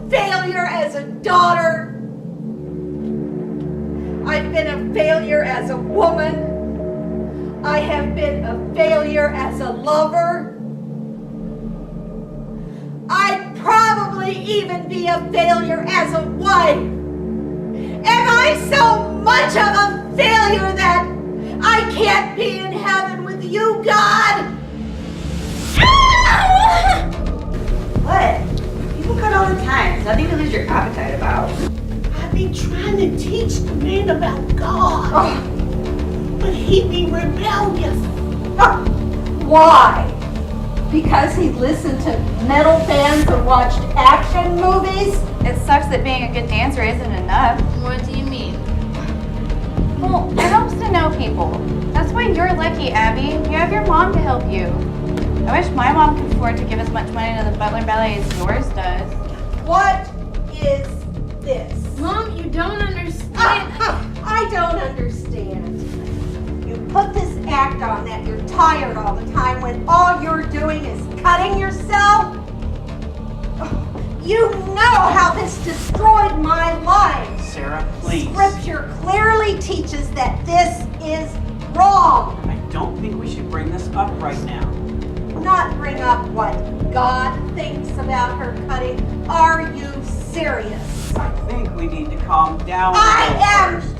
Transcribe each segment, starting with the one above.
failure as a daughter. I've been a failure as a woman. I have been a failure as a lover. I'd probably even be a failure as a wife. Am I so much of a failure that I can't be in heaven with you, God? What? People cut all the time. There's nothing to lose your appetite about. I'd be trying to teach the man about God, but he'd be rebellious. Why? Because he listened to metal bands and watched action movies? It sucks that being a good dancer isn't enough. What do you mean? Well, it helps to know people. That's why you're lucky, Abby. You have your mom to help you. I wish my mom could afford to give as much money to the Butler Ballet as yours does. What is this? Mom, you don't understand. I don't understand. You put this act on that you're tired all the time when all you're doing is cutting yourself? You know how this destroyed my life. Sarah, please. Scripture clearly teaches that this is wrong. I don't think we should bring this up right now. Not bring up what God thinks about her cutting. Are you serious? I think we need to calm down first.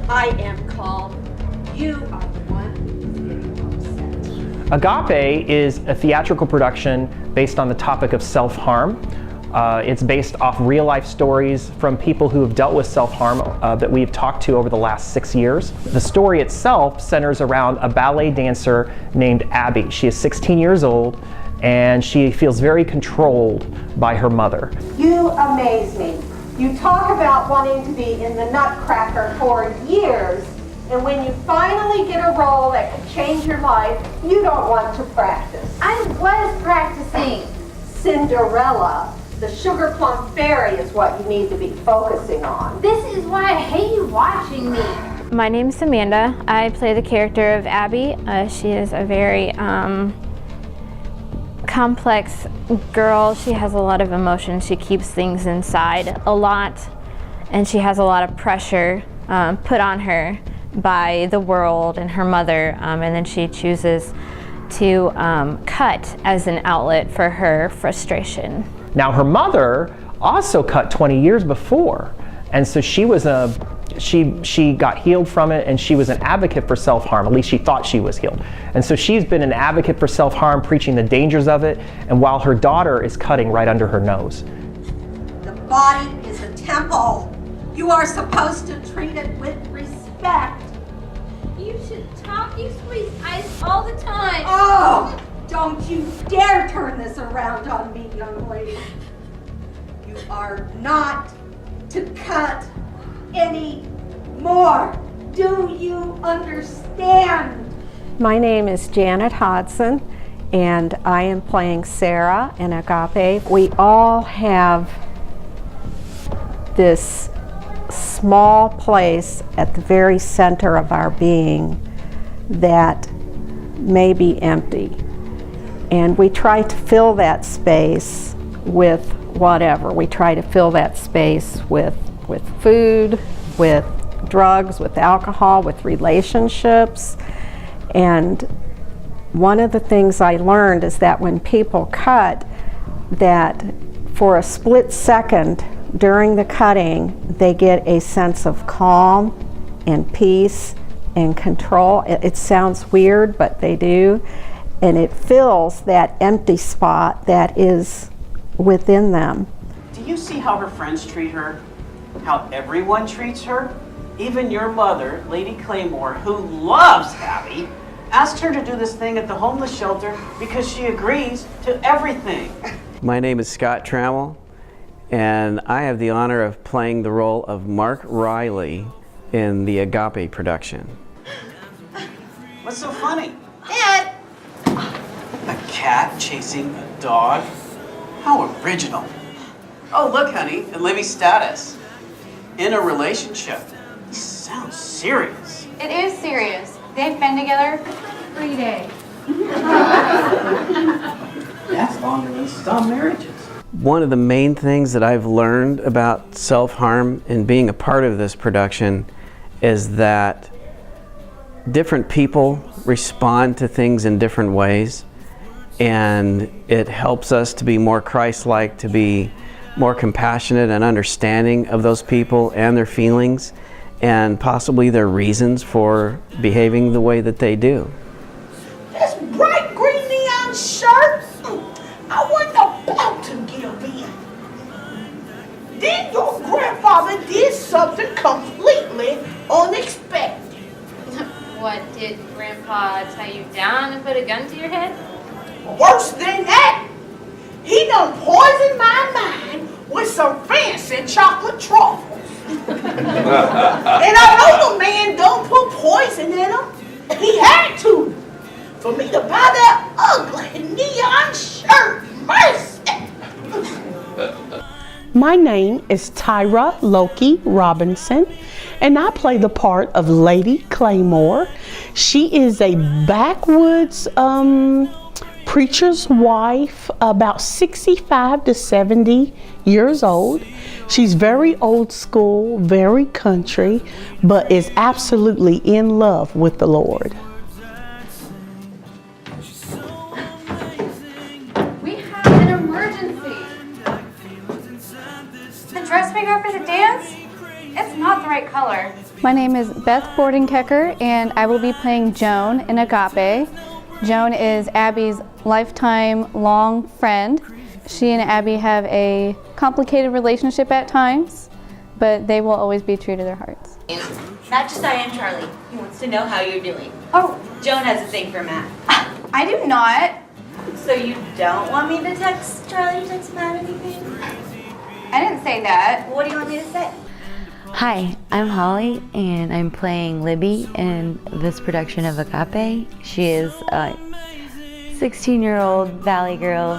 I am calm. You are the one who's getting upset. Agape is a theatrical production based on the topic of self-harm. It's based off real-life stories from people who have dealt with self-harm that we've talked to over the last 6 years. The story itself centers around a ballet dancer named Abby. She is 16 years old, and she feels very controlled by her mother. You amaze me. You talk about wanting to be in the Nutcracker for years, and when you finally get a role that could change your life, you don't want to practice. I was practicing. Cinderella, the Sugar Plum Fairy is what you need to be focusing on. This is why I hate you watching me. My name's Amanda. I play the character of Abby. She is a very complex girl. She has a lot of emotion. She keeps things inside a lot, and she has a lot of pressure put on her by the world and her mother, and then she chooses to cut as an outlet for her frustration. Now her mother also cut 20 years before, and so she was she got healed from it, and she was an advocate for self-harm. At least she thought she was healed. And so she's been an advocate for self-harm, preaching the dangers of it, and while her daughter is cutting right under her nose. The body is a temple. You are supposed to treat it with respect. You should talk. You squeeze ice all the time. Oh, don't you dare turn this around on me, young lady. You are not to cut any more. Do you understand? My name is Janet Hodson, and I am playing Sarah in Agape. We all have this small place at the very center of our being that may be empty. And we try to fill that space with whatever. We try to fill that space with food, with drugs, with alcohol, with relationships. And one of the things I learned is that when people cut, that for a split second during the cutting, they get a sense of calm and peace and control. It sounds weird, but they do. And it fills that empty spot that is within them. Do you see how her friends treat her? How everyone treats her? Even your mother, Lady Claymore, who loves Abby, asked her to do this thing at the homeless shelter because she agrees to everything. My name is Scott Trammell, and I have the honor of playing the role of Mark Riley in the Agape production. What's so funny? Dad! A cat chasing a dog? How original. Oh, look, honey, in Libby's status. In a relationship. Sounds serious. It is serious. They've been together 3 days. That's longer than some marriages. One of the main things that I've learned about self-harm and being a part of this production is that different people respond to things in different ways, and it helps us to be more Christ-like, to be more compassionate and understanding of those people and their feelings and possibly their reasons for behaving the way that they do. This bright green neon shirt, I wasn't about to give in. Then your grandfather did something completely unexpected. What, did Grandpa tie you down and put a gun to your head? Worse than that, he done poisoned my mind with some fancy chocolate truffles. And I know the man done put poison in them. He had to, for me to buy that ugly neon shirt. Mercy! My name is Tyra Loki Robinson, and I play the part of Lady Claymore. She is a backwoods preacher's wife, about 65 to 70 years old. She's very old school, very country, but is absolutely in love with the Lord. We have an emergency. The dress we got for the dance? It's not the right color. My name is Beth Bordenkecker, and I will be playing Joan in Agape. Joan is Abby's lifetime long friend. She and Abby have a complicated relationship at times, but they will always be true to their hearts. Not just I am Charlie. He wants to know how you're doing. Oh, Joan has a thing for Matt. I do not. So you don't want me to text Charlie, text Matt anything? I didn't say that. What do you want me to say? Hi, I'm Holly, and I'm playing Libby in this production of Agape. She is a 16-year-old valley girl,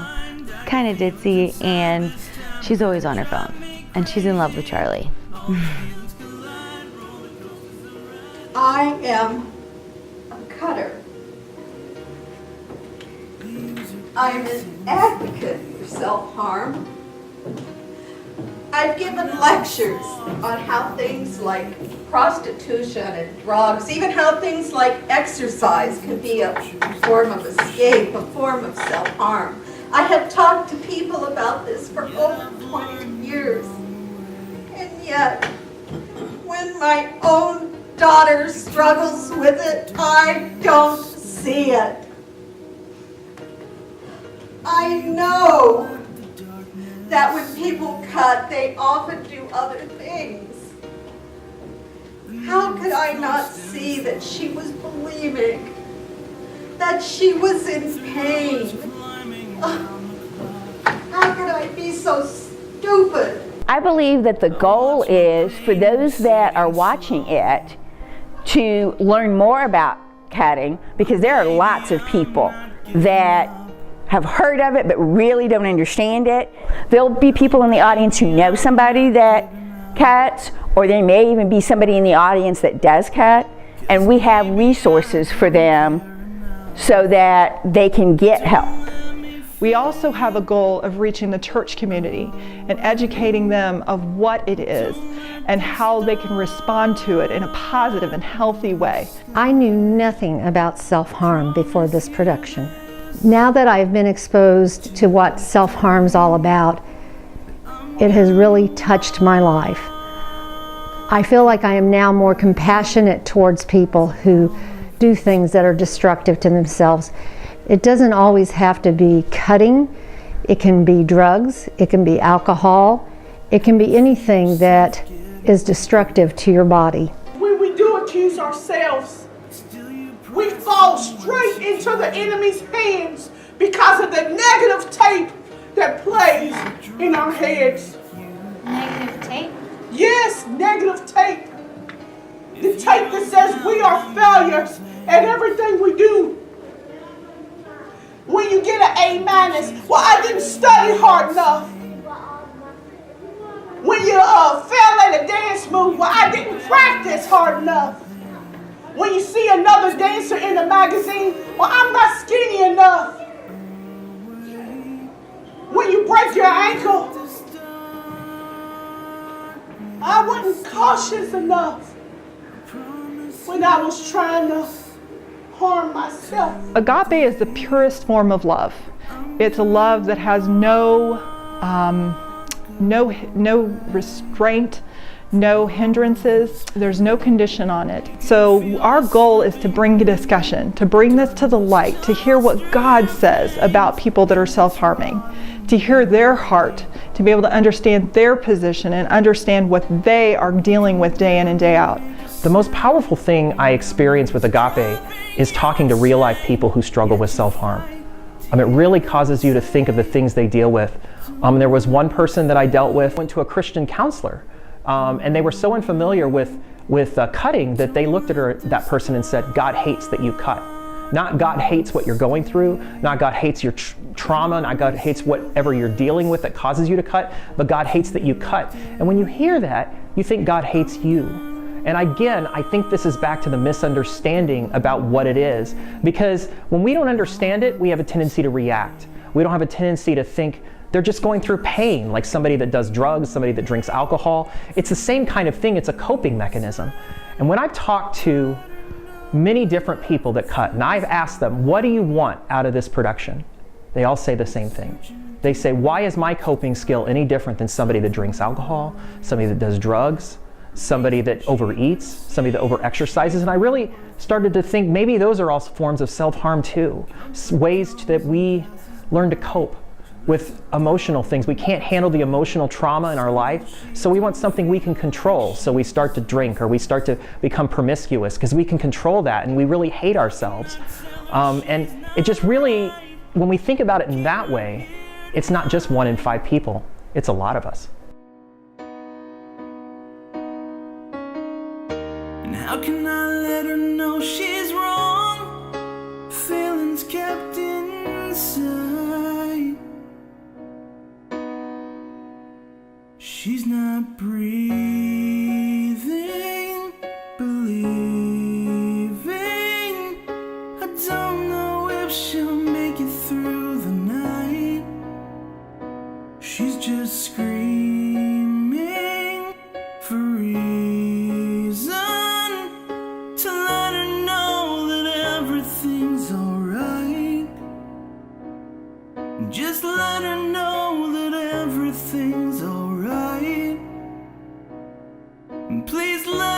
kind of ditzy, and she's always on her phone, and she's in love with Charlie. I am a cutter. I'm an advocate for self-harm. I've given lectures on how things like prostitution and drugs, even how things like exercise can be a form of escape, a form of self-harm. I have talked to people about this for over 20 years. And yet, when my own daughter struggles with it, I don't see it. I know that when people cut, they often do other things. How could I not see that she was believing, that she was in pain? How could I be so stupid? I believe that the goal is for those that are watching it to learn more about cutting, because there are lots of people that have heard of it but really don't understand it. There'll be people in the audience who know somebody that cuts, or there may even be somebody in the audience that does cut, and we have resources for them so that they can get help. We also have a goal of reaching the church community and educating them of what it is and how they can respond to it in a positive and healthy way. I knew nothing about self-harm before this production. Now that I've been exposed to what self-harm's all about, it has really touched my life. I feel like I am now more compassionate towards people who do things that are destructive to themselves. It doesn't always have to be cutting. It can be drugs, it can be alcohol, it can be anything that is destructive to your body. When we do accuse ourselves, we fall straight into the enemy's hands because of the negative tape that plays in our heads. Negative tape? Yes, negative tape. The tape that says we are failures at everything we do. When you get an A-, well, I didn't study hard enough. When you fail at a dance move, well, I didn't practice hard enough. When you see another dancer in the magazine, well, I'm not skinny enough. When you you break your ankle, I wasn't cautious enough when I was trying to harm myself. Agape is the purest form of love. It's a love that has no restraint, no hindrances. There's no condition on it. So our goal is to bring a discussion, to bring this to the light, to hear what God says about people that are self-harming, to hear their heart, to be able to understand their position and understand what they are dealing with day in and day out. The most powerful thing I experience with Agape is talking to real life people who struggle with self-harm. It really causes you to think of the things they deal with. There was one person that I dealt with, went to a Christian counselor, and they were so unfamiliar with cutting that they looked at that person and said, God hates that you cut. Not God hates what you're going through, not God hates your trauma, not God hates whatever you're dealing with that causes you to cut, but God hates that you cut. And when you hear that, you think God hates you. And again, I think this is back to the misunderstanding about what it is. Because when we don't understand it, we have a tendency to react. We don't have a tendency to think they're just going through pain, like somebody that does drugs, somebody that drinks alcohol. It's the same kind of thing. It's a coping mechanism. And when I've talked to many different people that cut, and I've asked them, what do you want out of this production? They all say the same thing. They say, why is my coping skill any different than somebody that drinks alcohol, somebody that does drugs, somebody that overeats, somebody that overexercises? And I really started to think maybe those are all forms of self-harm too. Ways that we learn to cope with emotional things. We can't handle the emotional trauma in our life, so we want something we can control. So we start to drink or we start to become promiscuous because we can control that and we really hate ourselves. And it just really, when we think about it in that way, it's not just 1 in 5 people, it's a lot of us. And how can I let her know she's wrong? Feelings kept inside. She's not breathing, believing. I don't know if she'll make it through the night. She's just screaming for reason to let her know that everything's alright. Just let her know that everything's alright. Please let